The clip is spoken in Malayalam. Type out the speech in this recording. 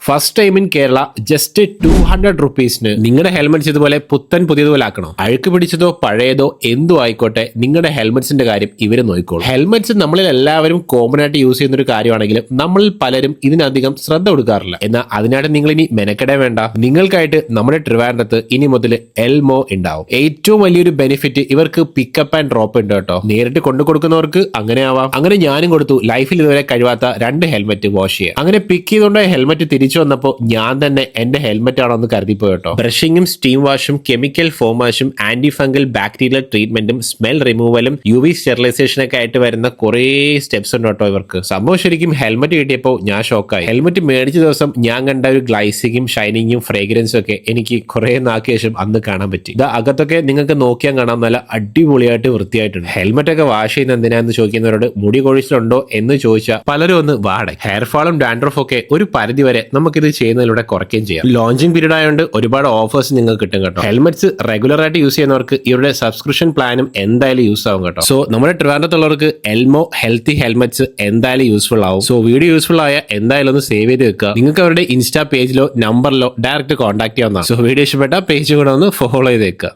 First time in Kerala just 200 റുപ്പീസിന് നിങ്ങളുടെ ഹെൽമെറ്റ്സ് ഇതുപോലെ പുത്തൻ പുതിയതുപോലെ ആക്കണം. അഴുക്ക് പിടിച്ചതോ പഴയതോ എന്തോ ആയിക്കോട്ടെ, നിങ്ങളുടെ ഹെൽമെറ്റ്സിന്റെ കാര്യം ഇവര് നോക്കിക്കോളും. ഹെൽമെറ്റ്സ് നമ്മളിൽ എല്ലാവരും കോമൺ ആയിട്ട് യൂസ് ചെയ്യുന്ന ഒരു കാര്യമാണെങ്കിലും നമ്മളിൽ പലരും ഇതിനധികം ശ്രദ്ധ കൊടുക്കാറില്ല. എന്നാൽ അതിനായിട്ട് നിങ്ങൾ ഇനി മെനക്കെടേ വേണ്ട. നിങ്ങൾക്കായിട്ട് നമ്മുടെ ട്രിവാൻഡ്രത്ത് ഇനി മുതൽ എൽമോ ഉണ്ടാവും. ഏറ്റവും വലിയൊരു ബെനിഫിറ്റ് ഇവർക്ക് പിക്കപ്പ് ആൻഡ് ഡ്രോപ്പ് ഉണ്ട് കേട്ടോ. നേരിട്ട് കൊണ്ടു കൊടുക്കുന്നവർക്ക് അങ്ങനെ ആവാം. അങ്ങനെ ഞാനും കൊടുത്തു ലൈഫിൽ ഇതുവരെ കഴിവാത്ത 2 ഹെൽമെറ്റ് വാഷ് ചെയ്യാം. അങ്ങനെ പിക്ക് ചെയ്തുകൊണ്ട് ഹെൽമെറ്റ് തിരിച്ചു വന്നപ്പോൾ ഞാൻ തന്നെ എന്റെ ഹെൽമെറ്റ് ആണോ എന്ന് കരുതിപ്പോയി കേട്ടോ. ബ്രഷിങ്ങും സ്റ്റീം വാഷും കെമിക്കൽ ഫോം വാഷും ആന്റി ഫംഗൽ ബാക്ടീരിയൽ ട്രീറ്റ്മെന്റും സ്മെൽ റിമൂവലും UV സ്റ്റെറിലൈസേഷൻ ഒക്കെ ആയിട്ട് വരുന്ന കുറേ സ്റ്റെപ്സ് ഉണ്ട് കേട്ടോ ഇവർക്ക്. സംഭവം ശരിക്കും ഹെൽമെറ്റ് കിട്ടിയപ്പോൾ ഞാൻ ഷോക്കായി. ഹെൽമെറ്റ് മേടിച്ച ദിവസം ഞാൻ കണ്ട ഒരു ഗ്ലൈസിങ്ങും ഷൈനിങ്ങും ഫ്രേഗ്രൻസും ഒക്കെ എനിക്ക് കുറെ നാൾക്ക് ശേഷം അന്ന് കാണാൻ പറ്റി. ഇത് അകത്തൊക്കെ നിങ്ങൾക്ക് നോക്കിയാൽ കാണാൻ നല്ല അടിപൊളിയായിട്ട് വൃത്തിയായിട്ടുണ്ട്. ഹെൽമെറ്റ് ഒക്കെ വാഷ് ചെയ്യുന്ന എന്തിനാന്ന് ചോദിക്കുന്നവരോട് മുടി കൊഴിച്ചിലുണ്ടോ എന്ന് ചോദിച്ചാൽ പലരും ഒന്ന് വാട. ഹെയർ ഫാളും ഡാൻഡ്രഫും ഒക്കെ ഒരു പരിധി വരെ നമുക്കിത് ചെയ്യുന്നതിലൂടെ കുറയ്ക്കുകയും ചെയ്യാം. ലോഞ്ചിങ് പീരീഡ് ആയതുകൊണ്ട് ഒരുപാട് ഓഫേഴ്സ് നിങ്ങൾക്ക് കിട്ടും കേട്ടോ. ഹെൽമെറ്റ്സ് റെഗുലർ ആയിട്ട് യൂസ് ചെയ്യുന്നവർക്ക് ഇവരുടെ സബ്സ്ക്രിപ്ഷൻ പ്ലാനും എന്തായാലും യൂസ് ആവും കേട്ടോ. സോ നമ്മുടെ ട്രിവാൻഡ്രത്തുള്ളവർക്ക് എൽമോ ഹെൽത്തി ഹെൽമെറ്റ്സ് എന്തായാലും യൂസ്ഫുൾ ആവും. സോ വീഡിയോ യൂസ്ഫുൾ ആയ എന്തായാലും ഒന്ന് സേവ് ചെയ്ത് വെക്കുക. നിങ്ങൾക്ക് അവരുടെ ഇൻസ്റ്റാ പേജിലോ നമ്പറിലോ ഡയറക്റ്റ് കോൺടാക്ട് ചെയ്യാവുന്നതാണ്. സോ വീഡിയോ ഇഷ്ടപ്പെട്ട പേജ് കൂടെ ഒന്ന് ഫോളോ ചെയ്ത് വെക്കുക.